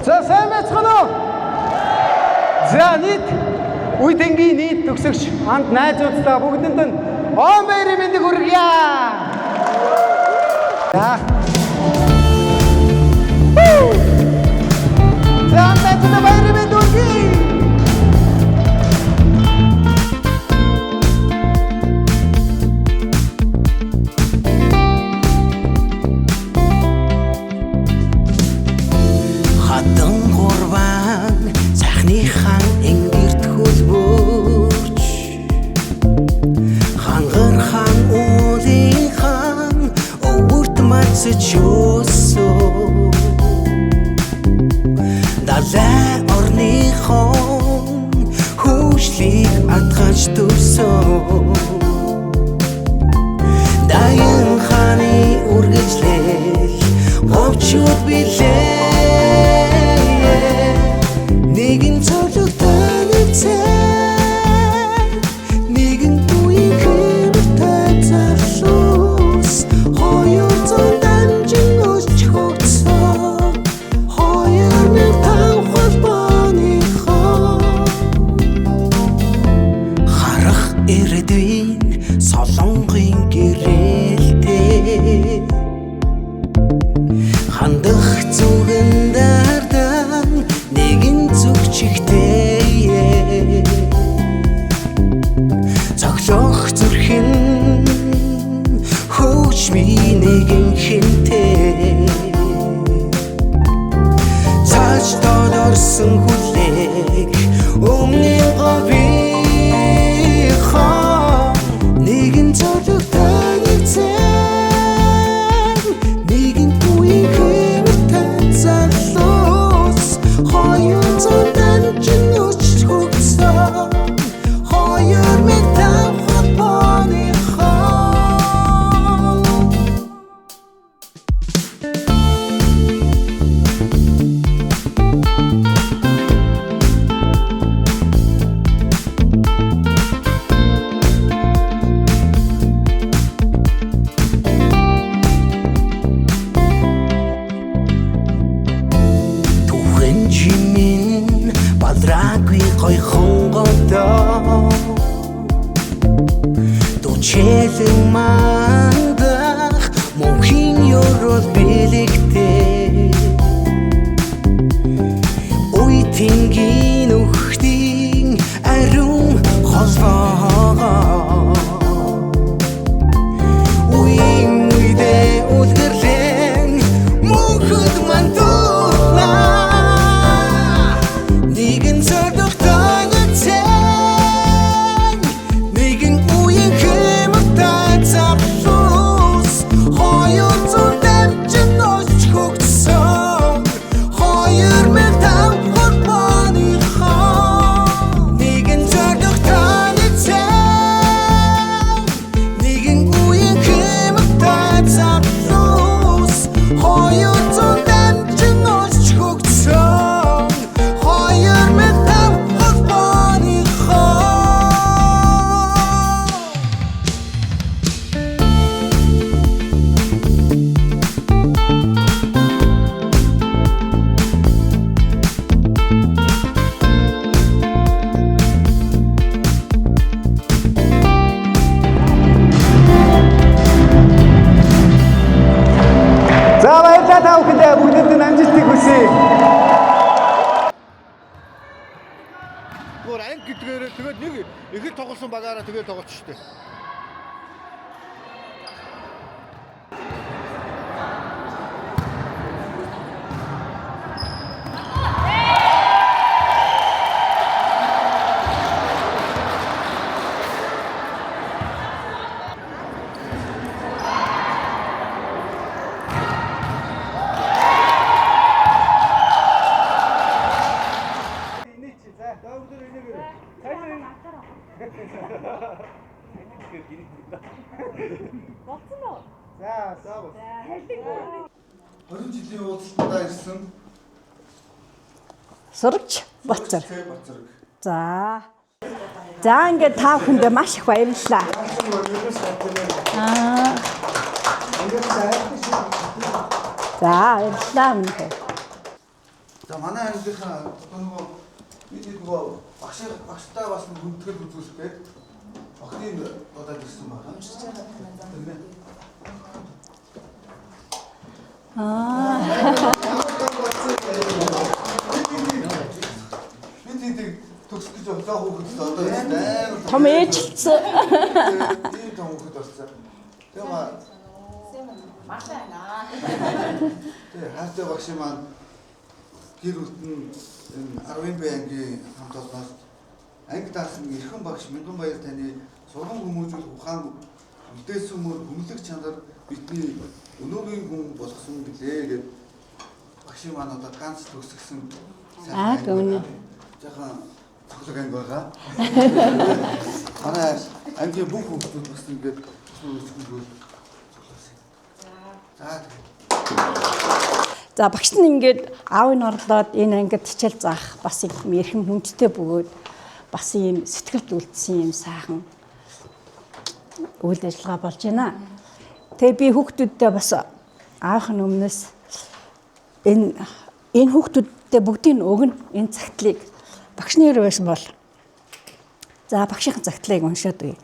За сайн байцгаана уу? За нийт үе тэнгийн нийт төгсөгч хамт найзуудтай бүгдэнд нь он баярын мэндийг хүргье. За. За найзуудтай баярын мэнд хүргье. Далай орныхон хөвшлийг атгаж төрсөн Даян хааны үргэлжлэл говчууд билээ Нэгэн цологтой нэгцэн Нэгэн туийн хэмэртэй залуус Хоёр зон дамжин өсч хөгцсөн Хоёр нэг тав холбооныхоо Харах ирээдүйн солонгын гэрэлтэй Хандах зүгэн дардан нэгэн зүгчигтэй Цоглох зүрхэн хөгжми нэгэн хинтэй Цааш тодорсон хүлээг өмнө говийнхоо нэгэн зоригтой нэгцэн нэгэн туийн хэмэртэй залуус хоёр зон дамжин өсч хөгцсөн хоёр метал холбооныхоо Чэлэн мандах мөнхийн ёрол билэгтэй Уй тэнгийн үхтийн ариун холбоо Уйн уйдэ үлгэрлэн мөнхөд мандуулнаа Нэгэн зоригтой нэгцэн Нэгэн уян Хоёр зон дамжин өсч хөгцсөн Хоёр метал холбооныхоо Нэгэн зоригтой нэгцэн Нэгэн уян хэмэгтэй залуус Хоёр зон дамжин өсч хөгцсөн Хоёр метал холбооныхоо За баярлалаа та бүхэндээ бүгдэнд нь амжилтыг хүсье. Гур анги гэдгээр тэгээд нэг ихэл тоглосон багаараа тэгээд тоглож штэ. Болсон уу? За, сав. 20 жилийн уулзалтаа ирсэн. Сурагч Бацар. Бацарг. За. За ингээд та бүхэндээ маш их баярлалаа. За баярлалаа минь. За манай ангийнхаа нөгөө бид нөгөө багштай бас хүндэтгэл үзүүлэх гээд багтын бодоод ирсэн байна. Бид төгсөх гэж байгаа хүүхэд одоо амар Том ээжлцсэн. ийм том хүүхэд болсон. Тэгээ хайртай багш маань гэр бүлтэн энэ 10-ын бай ангийн хамт олноос анги даасан эрхэм багш Мянганбаяр таны сургам хүмүүжүүл ухаан үлдээсэн мөр хүмлэг чанар бидний өнөөгийн хүн болгосон билээ гэдэг багш маань одоо ганц төгсгсөн Гүн. Жахан цоглог анги байгаа. Манай ангийн бүх хүмүүс бас ингээд цоглосон. За багш нь ингээд аавын орлоод энэ ангид хичээл заах бас юм эрхэм хүндтэй бөгөөд бас юм сэтгэлд үлдсэн юм сайхан үйл ажиллагаа болж байна. Тэгээ би хүүхдүүдтэй бас аахын өмнөөс энэ хүүхдүүдтэй бүгдийг өгнө энэ цагтлыг багшны нэр байсан бол за багшийн цагтлыг уншаад үе.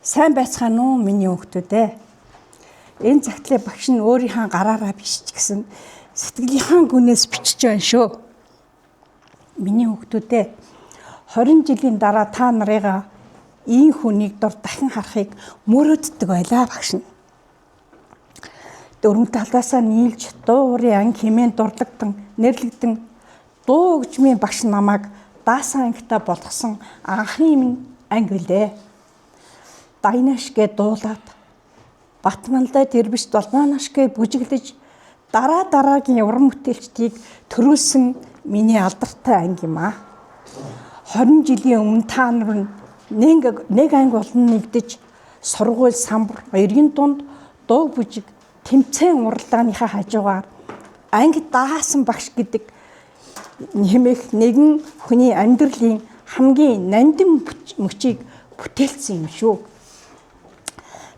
Сайн байцгаана уу миний хүүхдүүд ээ. Энэ цагтлыг багш нь өөрийнхөө гараараа бичиж гисэн сэтгэлийнхаа гүнээс бичиж байна шүү. Миний хүүхдүүдээ 20 жилийн дараа та нарыгаа ийм хүнийг дор дахин харахыг мөрөөддөг байлаа багш нь. Дөрвөн талаасаа нийлж дуу уурын анги хэмээн дурлагдсан нэрлэгдэн дуу хөгжмийн багш намайг даасан ангитаа болгосон анхны минь анги билээ. Дайнашгэ дуулаад Батмалдаа тэрбиш долмаанашгэ бүжиглэж дараагийн уран бүтээлчдийг төрүүлсэн миний алдартай анги юм аа. 20 жилийн өмнө та нар нэг анги олон нэгдэж сургууль самбар эргэн дунд дуу бүжиг тэмцээн уралдааныхаа хажуугаар анги даасан багш гэдэг нэмэх нэгэн хүний амьдралын хамгийн нандин мөчийг бүтээлсэн юм шүү.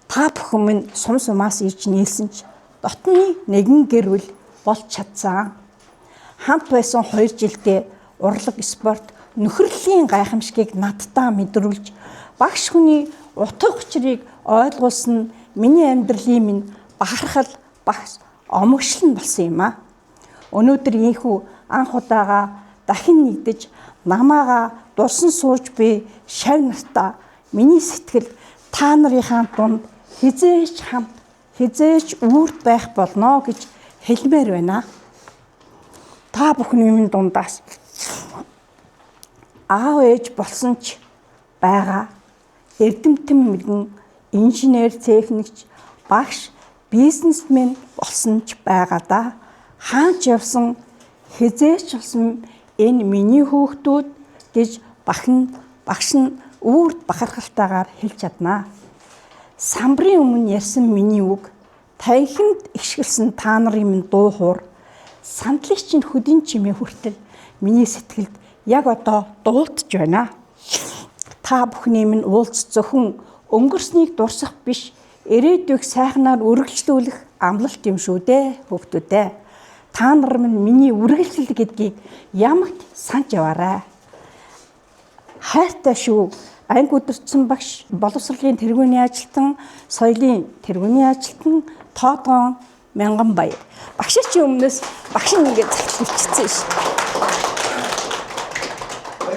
Та бүхэн минь сум сумаас ирж нийлсэн ч дотны нэгэн гэрвэл болж чадсан. Хамт байсан 2 жилдээ урлаг спорт нөхөрлийн гайхамшигыг надтай мэдрүүлж багш хүний утга учирыг ойлгуулсан миний амьдралын минь бахархал багш омогшил болсон юм аа. Өнөөдөр ийхүү анх удаага дахин нэгдэж намаага дурсан сууж би шав нартаа миний сэтгэл та нарынхаа дунд хизээч хамт хизээч үрд байх болно гэж хэлмээр байна. Та бүхний минь дундаас аав ээж болсон ч байгаа эрдэмтэн мэргэн инженер техникч багш бизнесмен болсон ч байгаа да. Хаач явсан хизээч болсон энэ миний хүүхдүүд гэж багш нь үрд бахархалтайгаар хэлж чаднаа. Самбарын өмнө ярьсан миний үг тайханд ишгэлсэн та нарын минь дуу хуур сандлын чинь хөдийн чимээ хүртэл миний сэтгэлд яг одоо дуулдж байна. Та бүхний минь уулз зөвхөн өнгөрснийг дурсах биш ирээдүйг сайхнаар үргэлжлүүлэх амлалт юм шүү дээ хүүхдүүдээ. Та нар минь миний үргэлжлэл гэдгийг ямагт санаж яваарай. Хайртай шүү. Анги өдөрцөн багш, боловсролын тэргүүний ажилтан, соёлын тэргүүний ажилтан, Тоодгон Мянганбаяр. Багш чи өмнөөс багш нь ингээд загталчихсан шүү.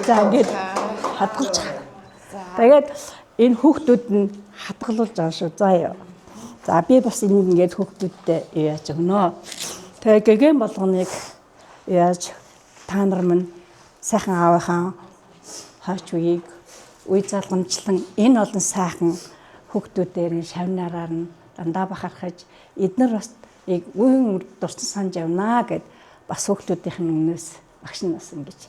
За ингээд хадгалж. Тэгээд энэ хүүхдүүд нь хадгалуулж байгаа шүү. За яа. За би бас энийг ингээд хүүхдүүдтэй яаж өгнө. Тэгээд гэгэн болгоныг яаж та нар минь сайхан аавынхаа хаач үеийг үе залгамжлан энэ олон сайхан хүүхдүүдээр шавнараар нь дандаа бахархаж эднэр бас яг үеийн дурсан санаж явнаа гэд бас хүүхдүүдийн өмнөөс багш нь бас ингэж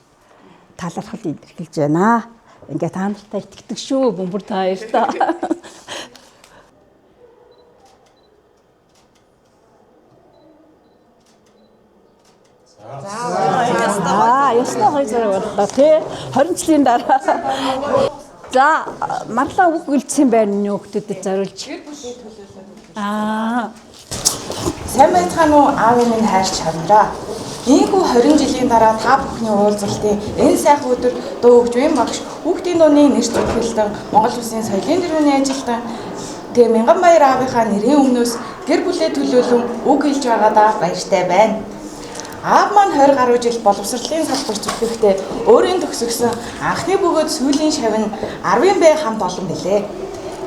талархал илэрхийлж байна. Ингээ та нартай итгэдэг шүү бөмбөр та хоёр та. Ястаа хоёр зэрэг боллоо тий 20 жилийн дараа. За марлаа үг үлдсэн байна нөхдөдөд зориулж. Сайн байцгаана уу аав минь хайрч чанараа. Ийхүү 20 жилийн дараа та бүхний уулзалтын энэ сайхан өдөр дуу хөгжмийн багш хүүхдийн дууны нэр зөвлөлтөн Монгол Улсын соёлын тэргүүний ажилтан тэгээ Мянганбаяр аавынхаа нэрийн өмнөөс гэр бүлээ төлөөлөн үг хэлж байгаадаа баяртай байна. Аав маань 20 гаруй жил боловсролын салбарт зүтгэхдээ өөрийн төгсгсөн анхны бөгөөд сүүлийн шавь нь 10 бай хамт олон билээ.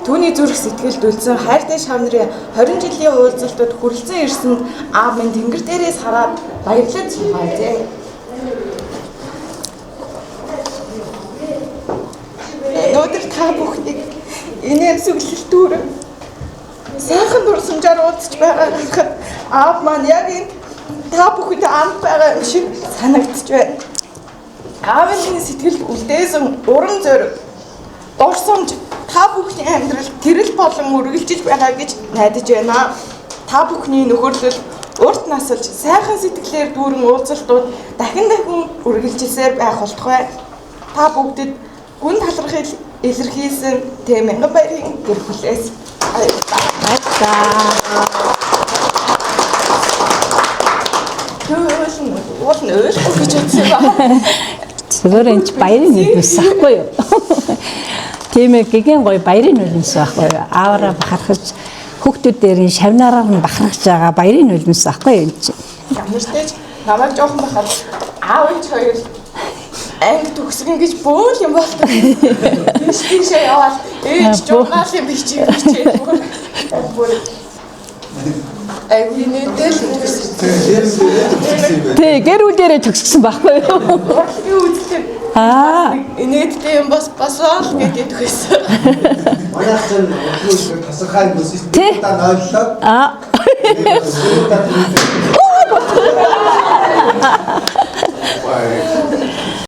Түүний зүрх сэтгэлд үлдсэн хайртай шав нарын 20 жилийн уулзалтад хүрэлцэн ирсэнд аав минь тэнгэр дээрээс хараад баярлаж суугаажээ. Өнөөдөр та бүхнийг энэ сүглэл дүүрэн сайхан дурсамжаар уулзч байгаа харахад аав маань яг энэ та бүхэнд амт байгаа шиг санагдаж байна. Аавын сэтгэлд үлдээсэн урам зориг, дурсамж та бүхний амьдралд гэрэл болон үргэлжлэж байгаа гэж найдаж байна. Та бүхний нөхөрлөл урт насалж сайхан сэтгэлээр дүүрэн уулзалтууд дахин үргэлжилсээр байх болтугай. Та бүгдэд гүн талархал илэрхийлсэн Тэ Мянганбаярын гэр бүлээс Зүгээр энэ баярын нөлөөс ахгүй юу? Тийм ээ гэгэн гоё баярын нөлөөс ахгүй юу? Аавараа бахархаж хүүхдүүд дээр шавнараар нь бахархаж байгаа баярын нөлөөс ахгүй юу энэ чинь? Ямар ч тач намайг жоохон бахад аав ээж хоёр анги төгсгөн гэж бөөл юм болдог. Тийшээ яваад ээж жугаал юм бичээ бүр Айвинэтэл Тэ гэр бүлээрээ төгссөн байхгүй юу? би үзлээ. Инээдтэй юм бас ол гэдэг байсан. Манайх ч тасархай бүсэс та нойллоо.